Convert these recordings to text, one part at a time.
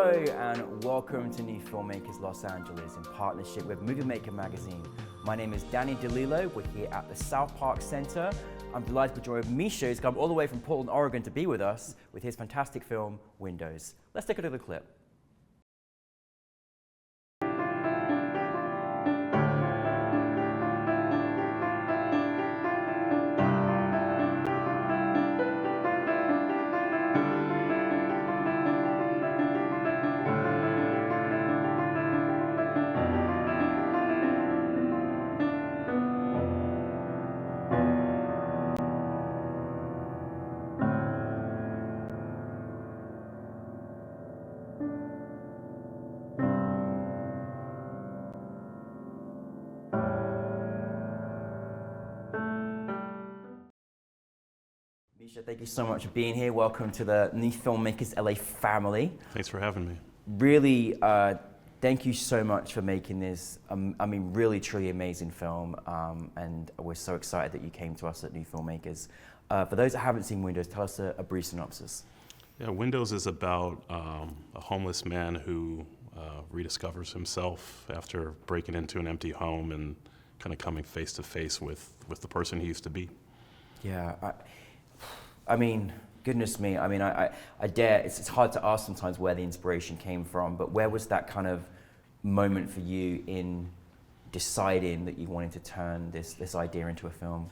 Hello and welcome to New Filmmakers Los Angeles in partnership with Movie Maker magazine. My name is Danny DeLillo. We're here at the South Park Center. I'm delighted to join Mischa, who's come all the way from Portland, Oregon to be with us with his fantastic film, Windows. Let's take a look at the clip. Mischa, thank you so much for being here. Welcome to the New Filmmakers LA family. Thanks for having me. Really, thank you so much for making this, really truly amazing film. And we're so excited that you came to us at New Filmmakers. For those that haven't seen Windows, tell us a brief synopsis. Yeah, Windows is about a homeless man who rediscovers himself after breaking into an empty home and kind of coming face to face with the person he used to be. Yeah, I mean, goodness me. I mean, I dare, it's hard to ask sometimes where the inspiration came from, but where was that kind of moment for you in deciding that you wanted to turn this idea into a film?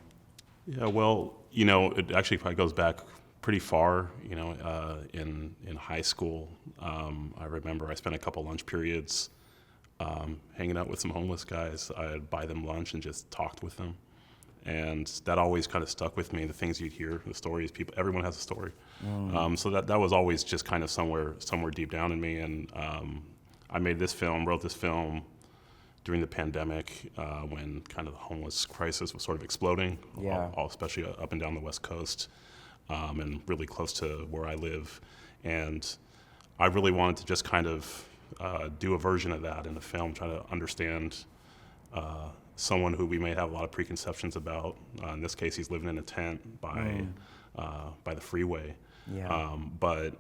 Yeah, well, it actually probably goes back pretty far. In high school, I remember I spent a couple lunch periods hanging out with some homeless guys. I'd buy them lunch and just talked with them. And that always kind of stuck with me, the things you'd hear, the stories, everyone has a story. So that was always just kind of somewhere deep down in me. And I wrote this film during the pandemic when kind of the homeless crisis was sort of exploding, especially up and down the West Coast and really close to where I live. And I really wanted to just kind of do a version of that in the film, try to understand someone who we may have a lot of preconceptions about. In this case, he's living in a tent by the freeway. Yeah. But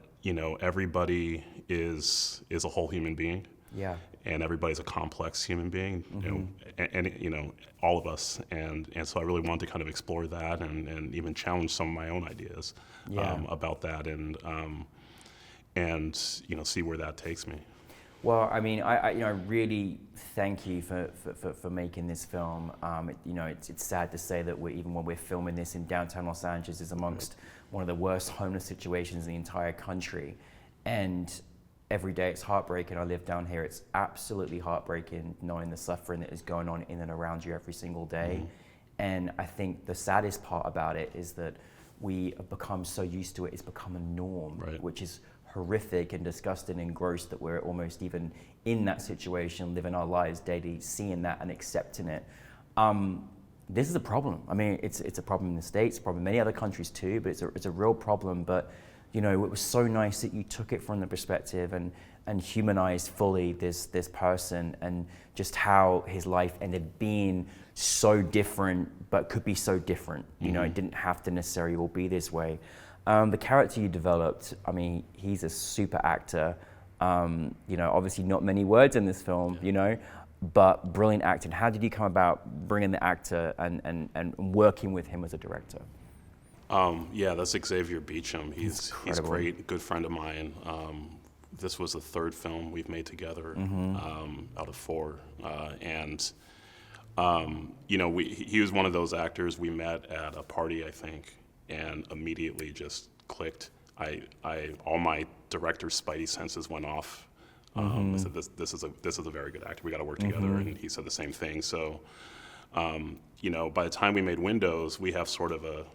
everybody is a whole human being. Yeah. And everybody's a complex human being. And all of us. And so I really wanted to kind of explore that and even challenge some of my own ideas about that and see where that takes me. Well, I mean, I really thank you for making this film. It's sad to say that even when we're filming this in downtown Los Angeles, is amongst one of the worst homeless situations in the entire country, and every day it's heartbreaking. I live down here. It's absolutely heartbreaking knowing the suffering that is going on in and around you every single day. And I think the saddest part about it is that we have become so used to it. It's become a norm, which is horrific and disgusting and gross that we're almost even in that situation, living our lives daily, seeing that and accepting it. This is a problem. I mean, it's a problem in the States, a problem in many other countries too, but it's a real problem. But it was so nice that you took it from the perspective and humanized fully this person and just how his life ended up being so different, but could be so different. It didn't have to necessarily all be this way. The character you developed, I mean, he's a super actor. Obviously not many words in this film, but brilliant acting. How did you come about bringing the actor and working with him as a director? That's Xavier Beecham. He's great, good friend of mine. This was the third film we've made together out of four. He was one of those actors we met at a party, I think, and immediately just clicked. All my director's spidey senses went off. I said, this is a very good actor. We got to work together, and he said the same thing. So, by the time we made Windows, we have sort of a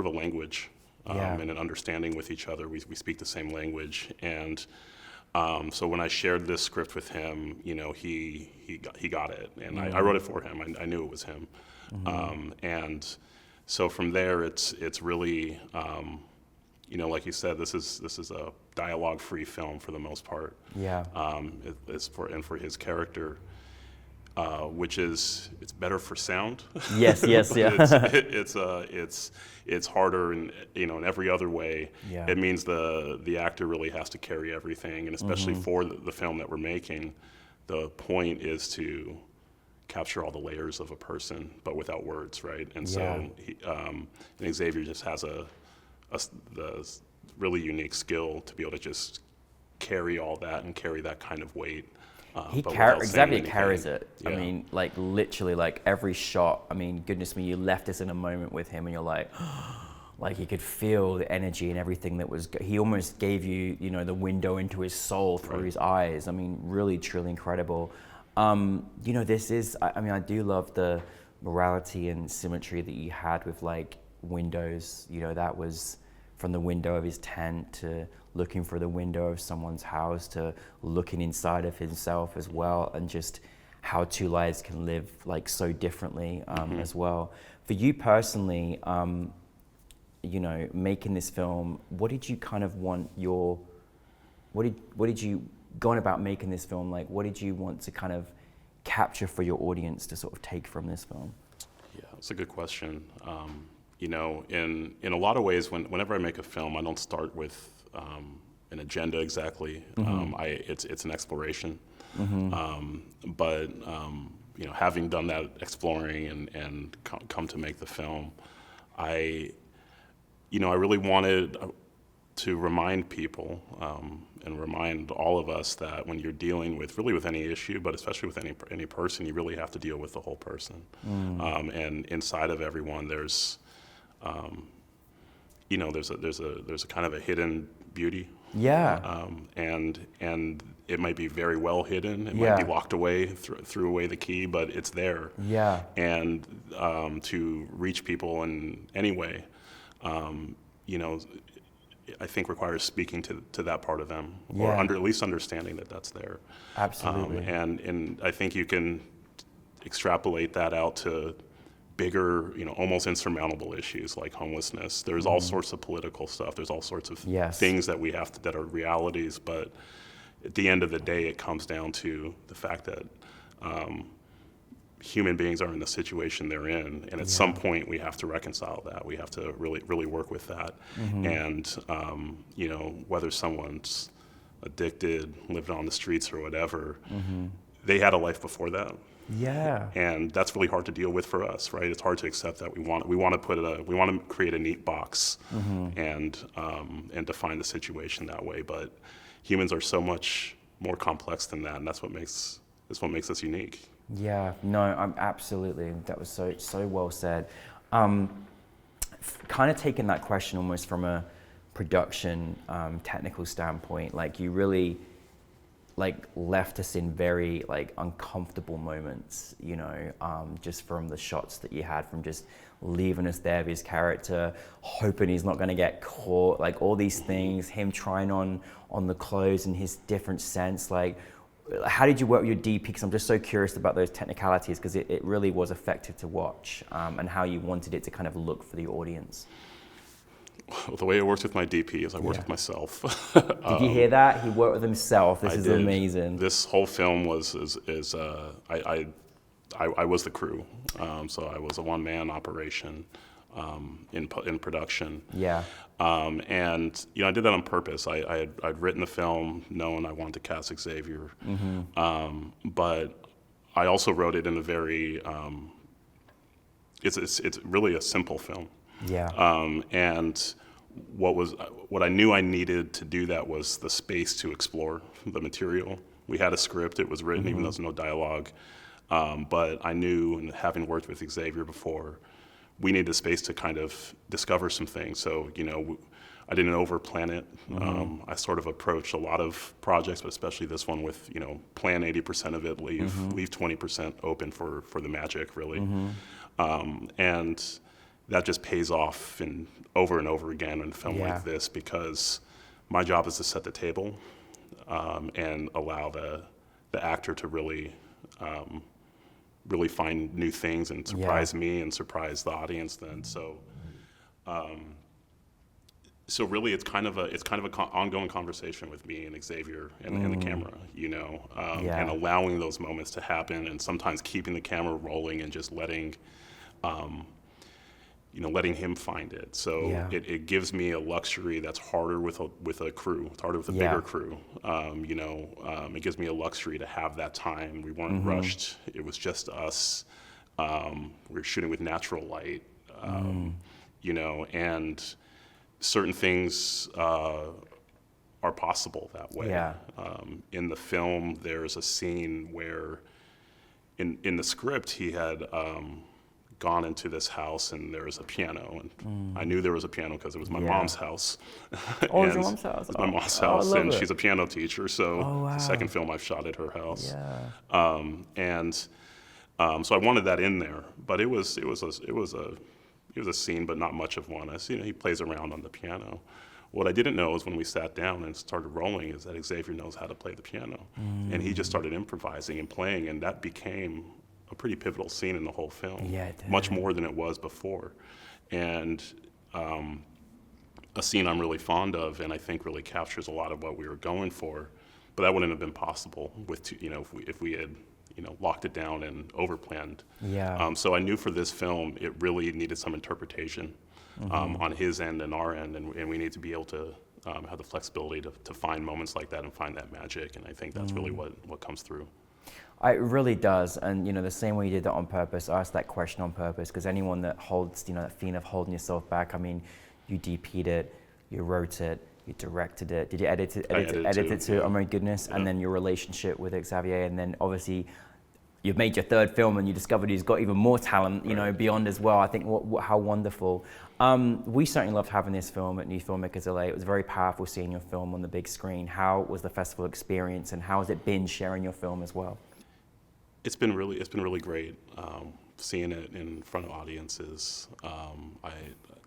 language and an understanding with each other. We speak the same language, and so when I shared this script with him, he got it, and I wrote it for him. I knew it was him, and so from there, it's really, like you said, this is a dialogue-free film for the most part. Yeah. For his character, which is it's better for sound. Yes, yes, yeah. It's harder in in every other way. Yeah. It means the actor really has to carry everything, and especially Mm-hmm. for the film that we're making, the point is to capture all the layers of a person, but without words, right? And Yeah. so and Xavier just has the really unique skill to be able to just carry all that and carry that kind of weight. He but without saying Xavier anything. carries it. I Yeah. mean, like literally, like every shot. I mean, goodness me, you left us in a moment with him, and you're like you could feel the energy and everything that was. He almost gave you, the window into his soul through Right. his eyes. I mean, really, truly incredible. This is. I mean, I do love the morality and symmetry that you had with like windows. That was from the window of his tent to looking for the window of someone's house to looking inside of himself as well, and just how two lives can live like so differently as well. For you personally, making this film, what did you kind of want what did you going about making this film, like what did you want to kind of capture for your audience to sort of take from this film? Yeah, that's a good question. In a lot of ways, whenever I make a film, I don't start with an agenda exactly. It's an exploration. But having done that exploring and come to make the film, I really wanted to remind people and remind all of us that when you're dealing with any issue, but especially with any person, you really have to deal with the whole person. And inside of everyone, there's there's a kind of a hidden beauty. Yeah. And it might be very well hidden. It Yeah. might be locked away, threw away the key, but it's there. Yeah. And to reach people in any way, I think requires speaking to that part of them, or Yeah. at least understanding that that's there. Absolutely. And I think you can extrapolate that out to bigger, almost insurmountable issues like homelessness. There's all sorts of political stuff. There's all sorts of Yes. things that we have that are realities. But at the end of the day, it comes down to the fact that human beings are in the situation they're in, and at some point we have to reconcile that. We have to really, really work with that. And whether someone's addicted, lived on the streets, or whatever, they had a life before that. Yeah. And that's really hard to deal with for us, right? It's hard to accept that we want to create a neat box and define the situation that way. But humans are so much more complex than that, and that's what makes us unique. Yeah, no, I'm absolutely. That was so well said. Kind of taking that question almost from a production technical standpoint, like you really left us in very uncomfortable moments, just from the shots that you had, from just leaving us there with his character, hoping he's not going to get caught, like all these things, him trying on the clothes and his different scents, how did you work with your DP? Because I'm just so curious about those technicalities, because it really was effective to watch, and how you wanted it to kind of look for the audience. Well, the way it works with my DP is I work with myself. Did you hear that? He worked with himself. This is did. amazing. This whole film I was the crew, so I was a one-man operation in production. Yeah. And I did that on purpose. I'd written the film knowing I wanted to cast Xavier, but I also wrote it in a very it's really a simple film. Yeah. And what I knew I needed to do that was the space to explore the material. We had a script; it was written, even though there's no dialogue. But I knew, and having worked with Xavier before, we needed a space to kind of discover some things. So, I didn't over-plan it. I sort of approached a lot of projects, but especially this one with, plan 80% of it, leave 20% open for the magic, really. And that just pays off over and over again in a film like this, because my job is to set the table and allow the actor to really find new things and surprise me and surprise the audience then. So really, it's kind of a ongoing conversation with me and Xavier and the camera, you know, and allowing those moments to happen, and sometimes keeping the camera rolling and just letting, letting him find it. So it gives me a luxury that's harder with a crew. It's harder with a bigger crew. It gives me a luxury to have that time. We weren't rushed. It was just us. We were shooting with natural light, and certain things are possible that way. Yeah. In the film, there's a scene where, in the script, he had gone into this house and there was a piano, and I knew there was a piano because it was my mom's house. Oh, it's your mom's house? It's my mom's house, and it. she's a piano teacher. So wow. the second film I've shot at her house. Yeah. So I wanted that in there, but it was a scene, but not much of one. He plays around on the piano. What I didn't know is when we sat down and started rolling is that Xavier knows how to play the piano. And he just started improvising and playing, and that became a pretty pivotal scene in the whole film. Yeah, it did. Much more than it was before. And a scene I'm really fond of, and I think really captures a lot of what we were going for, but that wouldn't have been possible if we had locked it down and overplanned. Yeah. So I knew for this film, it really needed some interpretation on his end and our end, and we need to be able to have the flexibility to find moments like that and find that magic, and I think that's really what comes through. It really does, and the same way you did that on purpose, I asked that question on purpose, because anyone that holds, that feeling of holding yourself back, I mean, you DP'd it, you wrote it, you directed it. Did you edit it too? Oh my goodness. Yeah. And then your relationship with Xavier, and then obviously you've made your third film and you discovered he's got even more talent, beyond as well. I think how wonderful. We certainly loved having this film at NewFilmmakers LA. It was very powerful seeing your film on the big screen. How was the festival experience, and how has it been sharing your film as well? It's been really great. Seeing it in front of audiences,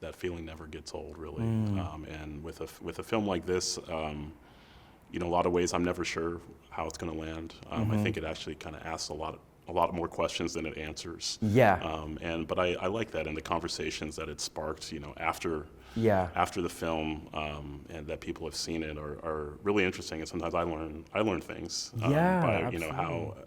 that feeling never gets old, really. And with a film like this, a lot of ways I'm never sure how it's going to land. I think it actually kind of asks a lot more questions than it answers. Yeah. But I like that, and the conversations that it sparked, after the film, and that people have seen it are really interesting. And sometimes I learn things by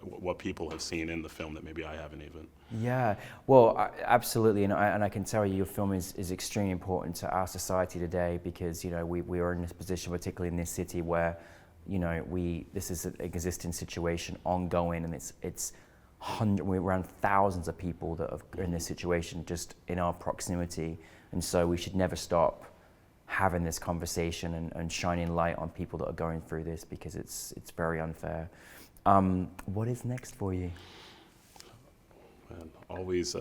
what people have seen in the film that maybe I haven't even. Yeah, well, absolutely, and I can tell you your film is extremely important to our society today, because we are in this position, particularly in this city, where this is an existing situation ongoing, and we're around thousands of people that are in this situation just in our proximity, and so we should never stop having this conversation and shining light on people that are going through this, because it's very unfair. What is next for you? And always,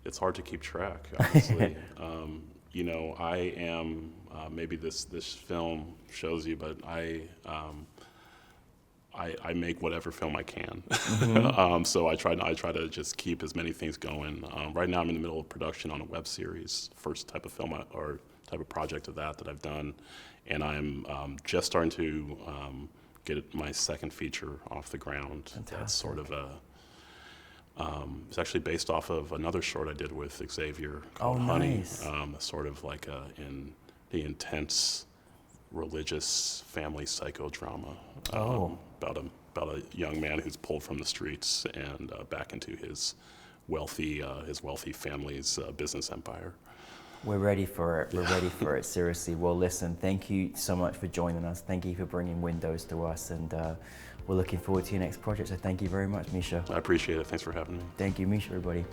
it's hard to keep track, honestly. I am, maybe this film shows you, but I make whatever film I can. So I try to just keep as many things going. Right now I'm in the middle of production on a web series, first type of film or type of project of that I've done. And I'm just starting to get my second feature off the ground. Fantastic. That's sort of it's actually based off of another short I did with Xavier called Honey. Nice. Sort of like in the intense religious family psychodrama about a young man who's pulled from the streets and back into his wealthy family's business empire. We're ready for it. We're ready for it, seriously. Well, listen, thank you so much for joining us. Thank you for bringing windows to us, and we're looking forward to your next project. So thank you very much, Mischa. I appreciate it. Thanks for having me. Thank you, Mischa, everybody.